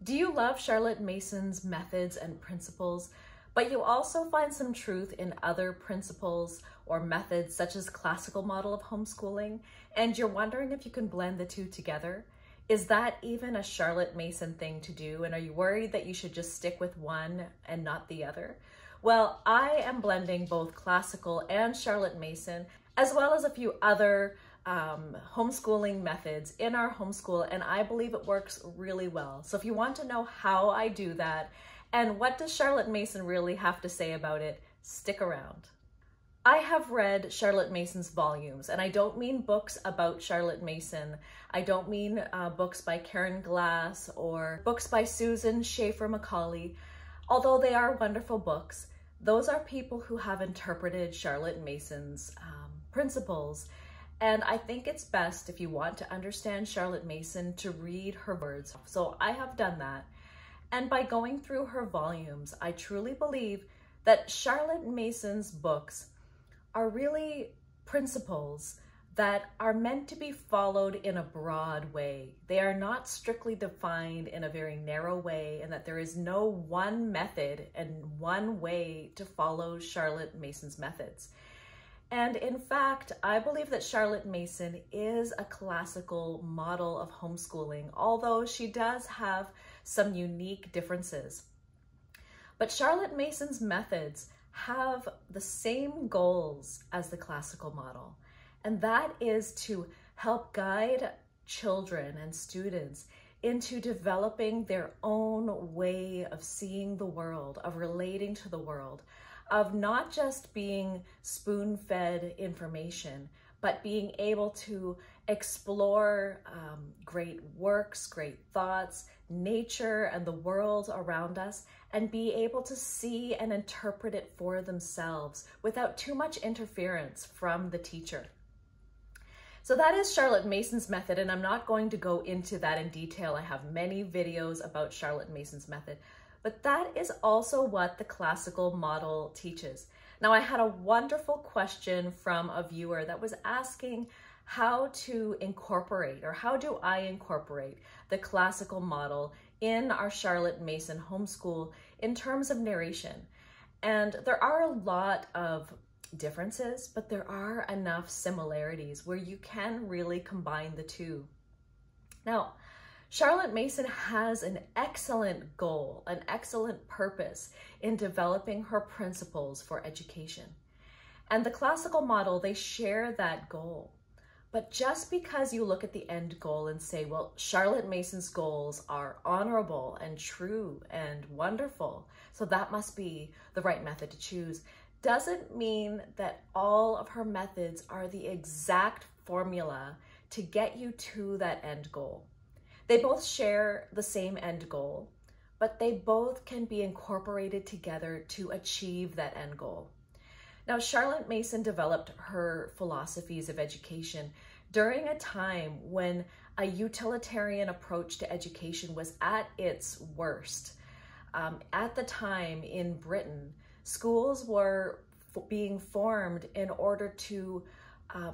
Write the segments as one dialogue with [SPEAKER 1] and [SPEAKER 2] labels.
[SPEAKER 1] Do you love Charlotte Mason's methods and principles, but you also find some truth in other principles or methods such as classical model of homeschooling, and you're wondering if you can blend the two together? Is that even a Charlotte Mason thing to do? And are you worried that you should just stick with one and not the other? Well, I am blending both classical and Charlotte Mason, as well as a few other homeschooling methods in our homeschool, and I believe it works really well. So if you want to know how I do that and what does Charlotte Mason really have to say about it, stick around. I have read Charlotte Mason's volumes, and I don't mean books about Charlotte Mason. I don't mean books by Karen Glass or books by Susan Schaefer Macaulay. Although they are wonderful books, those are people who have interpreted Charlotte Mason's principles. And I think it's best, if you want to understand Charlotte Mason, to read her words. So I have done that. And by going through her volumes, I truly believe that Charlotte Mason's books are really principles that are meant to be followed in a broad way. They are not strictly defined in a very narrow way, and that there is no one method and one way to follow Charlotte Mason's methods. And in fact, I believe that Charlotte Mason is a classical model of homeschooling, although she does have some unique differences. But Charlotte Mason's methods have the same goals as the classical model, and that is to help guide children and students into developing their own way of seeing the world, of relating to the world, of not just being spoon-fed information, but being able to explore great works, great thoughts, nature and the world around us, and be able to see and interpret it for themselves without too much interference from the teacher. So that is Charlotte Mason's method, and I'm not going to go into that in detail. I have many videos about Charlotte Mason's method. But that is also what the classical model teaches. Now, I had a wonderful question from a viewer that was asking how to incorporate, or how do I incorporate the classical model in our Charlotte Mason homeschool in terms of narration. And there are a lot of differences, but there are enough similarities where you can really combine the two. Now, Charlotte Mason has an excellent goal, an excellent purpose in developing her principles for education. And the classical model, they share that goal. But just because you look at the end goal and say, well, Charlotte Mason's goals are honorable and true and wonderful, so that must be the right method to choose, doesn't mean that all of her methods are the exact formula to get you to that end goal. They both share the same end goal, but they both can be incorporated together to achieve that end goal. Now, Charlotte Mason developed her philosophies of education during a time when a utilitarian approach to education was at its worst. At the time in Britain, schools were being formed in order to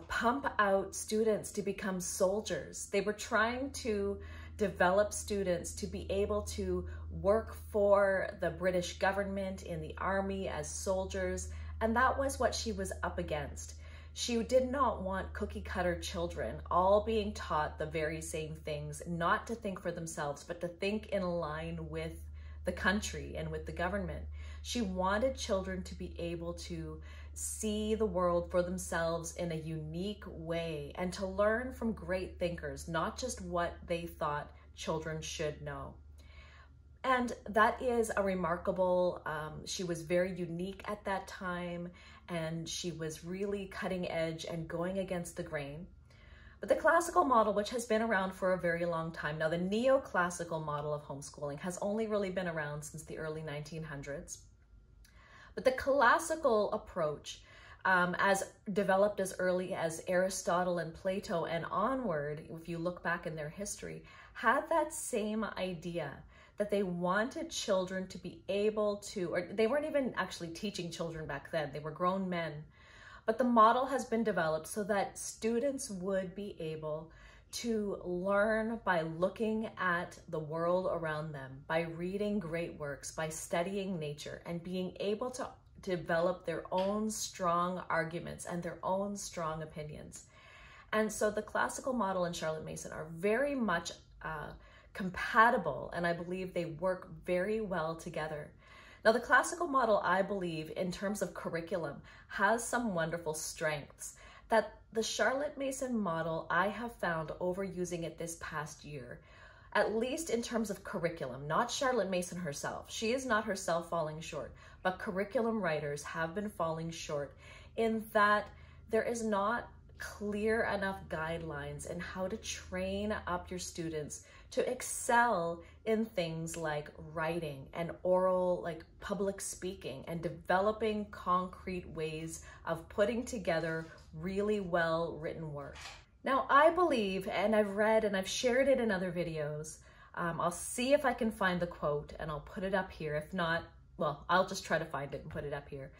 [SPEAKER 1] pump out students to become soldiers. They were trying to develop students to be able to work for the British government in the army as soldiers, and that was what she was up against. She did not want cookie cutter children all being taught the very same things, not to think for themselves, but to think in line with the country and with the government. She wanted children to be able to see the world for themselves in a unique way and to learn from great thinkers, not just what they thought children should know. And that is a remarkable, she was very unique at that time, and she was really cutting edge and going against the grain. But the classical model, which has been around for a very long time, now the neoclassical model of homeschooling has only really been around since the early 1900s. But the classical approach, as developed as early as Aristotle and Plato and onward, if you look back in their history, had that same idea that they wanted children to be able to, or they weren't even actually teaching children back then, they were grown men. But the model has been developed so that students would be able to learn by looking at the world around them, by reading great works, by studying nature, and being able to develop their own strong arguments and their own strong opinions. And so the classical model and Charlotte Mason are very much compatible, and I believe they work very well together. Now, the classical model, I believe, in terms of curriculum, has some wonderful strengths that the Charlotte Mason model, I have found overusing it this past year, at least in terms of curriculum, not Charlotte Mason herself. She is not herself falling short, but curriculum writers have been falling short in that there is not clear enough guidelines in how to train up your students to excel in things like writing and oral, like public speaking, and developing concrete ways of putting together really well written work. Now, I believe, and I've read and I've shared it in other videos, I'll see if I can find the quote and I'll put it up here. If not, well, I'll just try to find it and put it up here.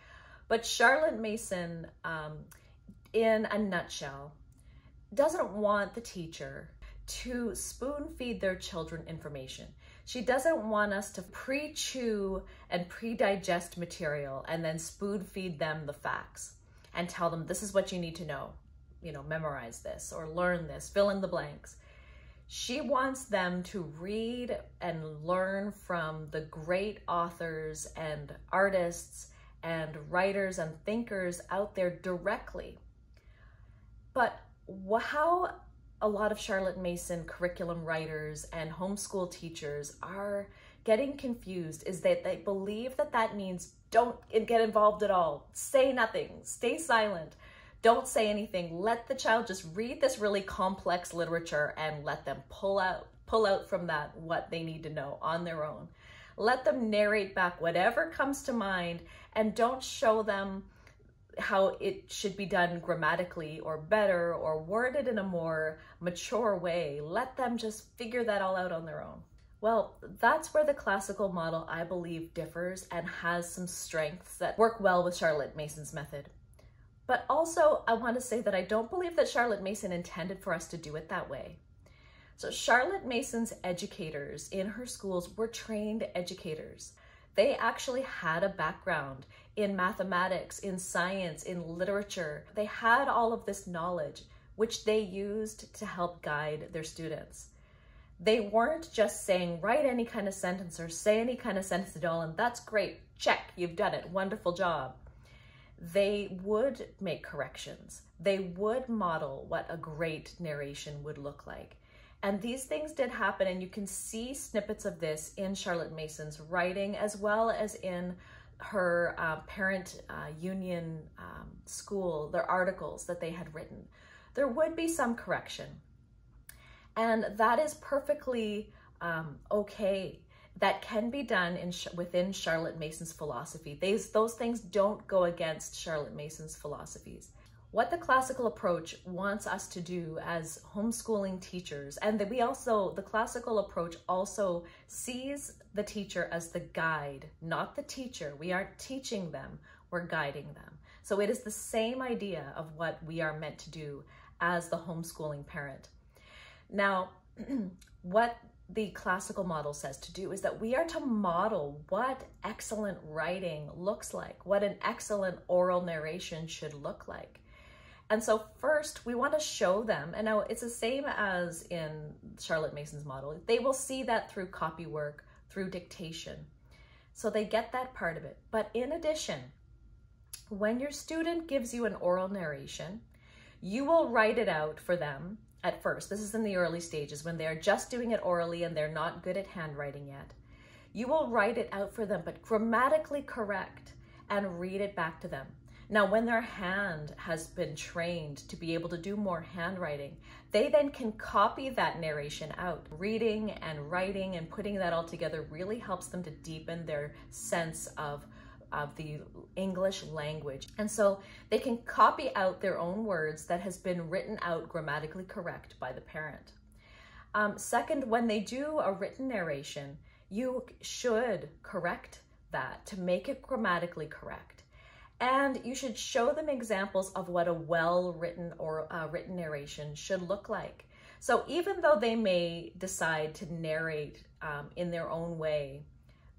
[SPEAKER 1] But Charlotte Mason, in a nutshell, doesn't want the teacher to spoon feed their children information. She doesn't want us to pre-chew and pre-digest material and then spoon feed them the facts and tell them this is what you need to know, memorize this or learn this, fill in the blanks. She wants them to read and learn from the great authors and artists and writers and thinkers out there directly. But how a lot of Charlotte Mason curriculum writers and homeschool teachers are getting confused is that they believe that that means don't get involved at all. Say nothing, stay silent, don't say anything. Let the child just read this really complex literature and let them pull out from that what they need to know on their own. Let them narrate back whatever comes to mind and don't show them how it should be done grammatically or better or worded in a more mature way. Let them just figure that all out on their own. Well, that's where the classical model, I believe, differs and has some strengths that work well with Charlotte Mason's method. But also, I want to say that I don't believe that Charlotte Mason intended for us to do it that way. So Charlotte Mason's educators in her schools were trained educators. They actually had a background in mathematics, in science, in literature. They had all of this knowledge, which they used to help guide their students. They weren't just saying, write any kind of sentence or say any kind of sentence at all, and that's great, check, you've done it, wonderful job. They would make corrections. They would model what a great narration would look like. And these things did happen, and you can see snippets of this in Charlotte Mason's writing as well as in her parent union school, their articles that they had written. There would be some correction, and that is perfectly okay. That can be done within Charlotte Mason's philosophy. Those things don't go against Charlotte Mason's philosophies. What the classical approach wants us to do as homeschooling teachers, and the classical approach also sees the teacher as the guide, not the teacher. We aren't teaching them, we're guiding them. So it is the same idea of what we are meant to do as the homeschooling parent. Now, what the classical model says to do is that we are to model what excellent writing looks like, what an excellent oral narration should look like. And so first, we want to show them, and now it's the same as in Charlotte Mason's model. They will see that through copy work, through dictation. So they get that part of it. But in addition, when your student gives you an oral narration, you will write it out for them at first. This is in the early stages when they're just doing it orally and they're not good at handwriting yet. You will write it out for them, but grammatically correct, and read it back to them. Now, when their hand has been trained to be able to do more handwriting, they then can copy that narration out. Reading and writing and putting that all together really helps them to deepen their sense of the English language. And so they can copy out their own words that has been written out grammatically correct by the parent. Second, when they do a written narration, you should correct that to make it grammatically correct. And you should show them examples of what a well-written or written narration should look like. So even though they may decide to narrate in their own way,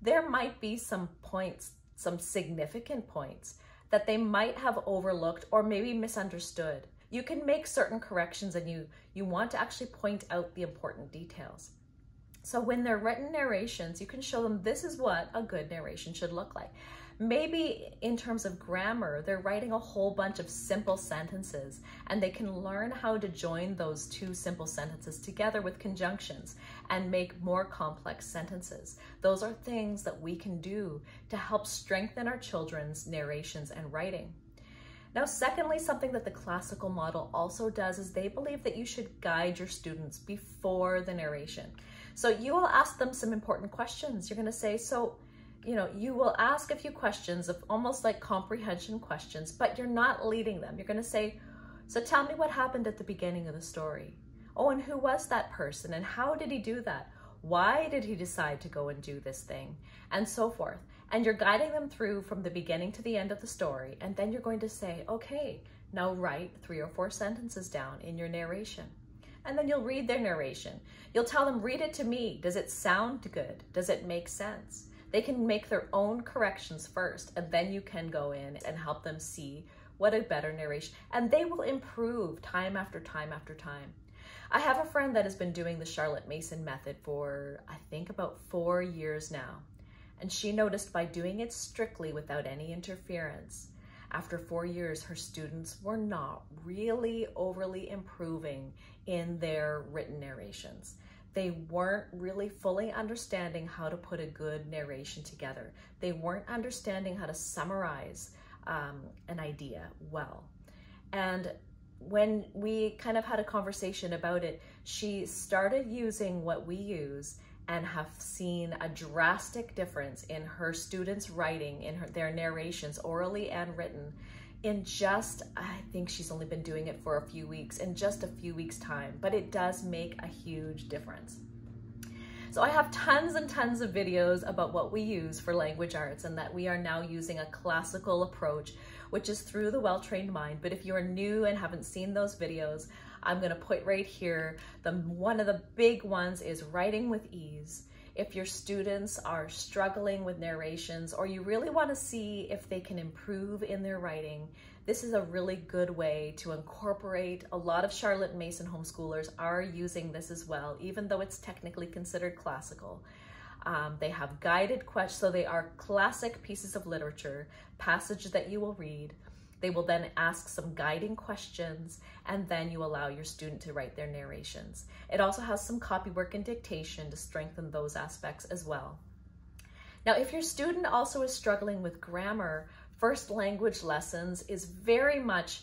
[SPEAKER 1] there might be some points, some significant points that they might have overlooked or maybe misunderstood. You can make certain corrections, and you want to actually point out the important details. So when they're written narrations, you can show them this is what a good narration should look like. Maybe in terms of grammar, they're writing a whole bunch of simple sentences, and they can learn how to join those two simple sentences together with conjunctions and make more complex sentences. Those are things that we can do to help strengthen our children's narrations and writing. Now, secondly, something that the classical model also does is they believe that you should guide your students before the narration. So you will ask them some important questions. You're going to say, you will ask a few questions of almost like comprehension questions, but you're not leading them. You're going to say, so tell me what happened at the beginning of the story. Oh, and who was that person? And how did he do that? Why did he decide to go and do this thing? And so forth. And you're guiding them through from the beginning to the end of the story. And then you're going to say, okay, now write 3 or 4 sentences down in your narration. And then you'll read their narration. You'll tell them, read it to me. Does it sound good? Does it make sense? They can make their own corrections first, and then you can go in and help them see what a better narration, and they will improve time after time after time. I have a friend that has been doing the Charlotte Mason method for, I think, about 4 years now. And she noticed by doing it strictly without any interference, after 4 years, her students were not really overly improving in their written narrations. They weren't really fully understanding how to put a good narration together. They weren't understanding how to summarize an idea well. And when we kind of had a conversation about it, she started using what we use and have seen a drastic difference in her students' writing, in their narrations, orally and written, in just, I think she's only been doing it for a few weeks, in just a few weeks' time, but it does make a huge difference. So I have tons and tons of videos about what we use for language arts, and that we are now using a classical approach, which is through the well-trained mind. But if you're new and haven't seen those videos, I'm gonna put right here, one of the big ones is writing with ease. If your students are struggling with narrations, or you really want to see if they can improve in their writing, this is a really good way to incorporate. A lot of Charlotte Mason homeschoolers are using this as well, even though it's technically considered classical. They have guided questions, so they are classic pieces of literature, passage that you will read. They will then ask some guiding questions, and then you allow your student to write their narrations. It also has some copywork and dictation to strengthen those aspects as well. Now, if your student also is struggling with grammar, First Language Lessons is very much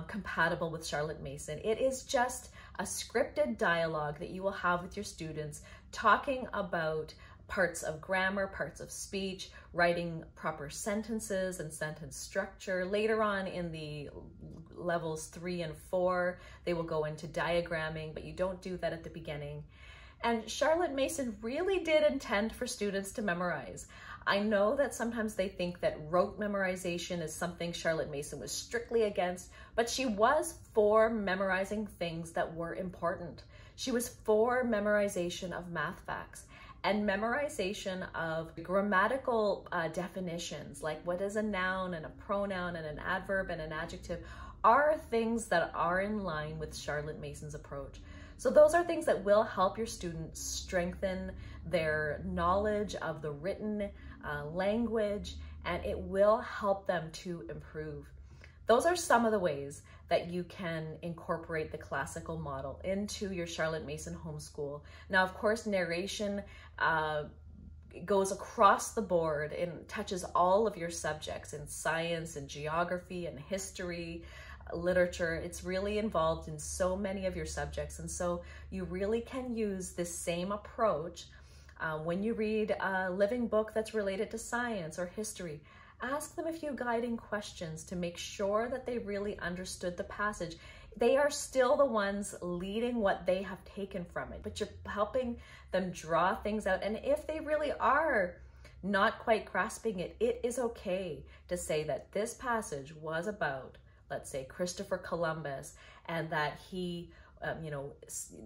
[SPEAKER 1] compatible with Charlotte Mason. It is just a scripted dialogue that you will have with your students, talking about parts of grammar, parts of speech, writing proper sentences and sentence structure. Later on in the levels 3 and 4, they will go into diagramming, but you don't do that at the beginning. And Charlotte Mason really did intend for students to memorize. I know that sometimes they think that rote memorization is something Charlotte Mason was strictly against, but she was for memorizing things that were important. She was for memorization of math facts and memorization of grammatical definitions, like what is a noun and a pronoun and an adverb and an adjective, are things that are in line with Charlotte Mason's approach. So those are things that will help your students strengthen their knowledge of the written language, and it will help them to improve. Those are some of the ways that you can incorporate the classical model into your Charlotte Mason homeschool. Now, of course, narration goes across the board and touches all of your subjects in science and geography and history, literature. It's really involved in so many of your subjects. And so you really can use this same approach when you read a living book that's related to science or history. Ask them a few guiding questions to make sure that they really understood the passage. They are still the ones leading what they have taken from it, but you're helping them draw things out. And if they really are not quite grasping it, it is okay to say that this passage was about, let's say, Christopher Columbus, and that he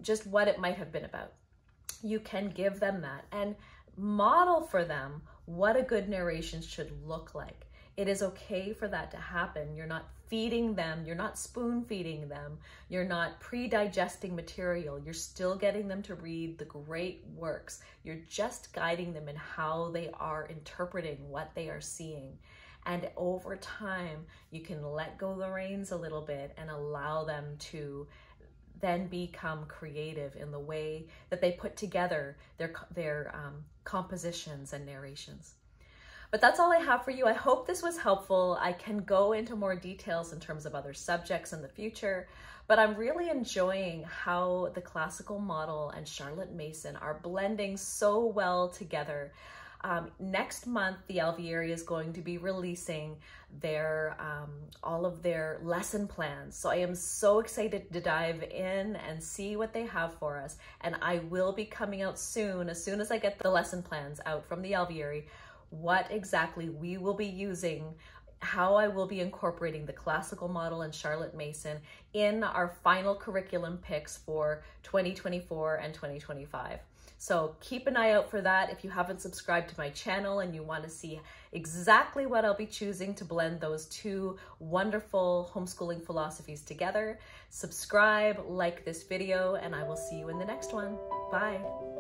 [SPEAKER 1] just what it might have been about. You can give them that and model for them what a good narration should look like. It is okay for that to happen. You're not feeding them, you're not spoon feeding them, you're not pre-digesting material, you're still getting them to read the great works. You're just guiding them in how they are interpreting what they are seeing. And over time, you can let go the reins a little bit and allow them to then become creative in the way that they put together their compositions and narrations. But that's all I have for you. I hope this was helpful. I can go into more details in terms of other subjects in the future, but I'm really enjoying how the classical model and Charlotte Mason are blending so well together. Next month, the Alvieri is going to be releasing all of their lesson plans. So I am so excited to dive in and see what they have for us. And I will be coming out soon as I get the lesson plans out from the Alvieri, what exactly we will be using, how I will be incorporating the classical model and Charlotte Mason in our final curriculum picks for 2024 and 2025. So keep an eye out for that. If you haven't subscribed to my channel and you want to see exactly what I'll be choosing to blend those two wonderful homeschooling philosophies together, subscribe, like this video, and I will see you in the next one. Bye.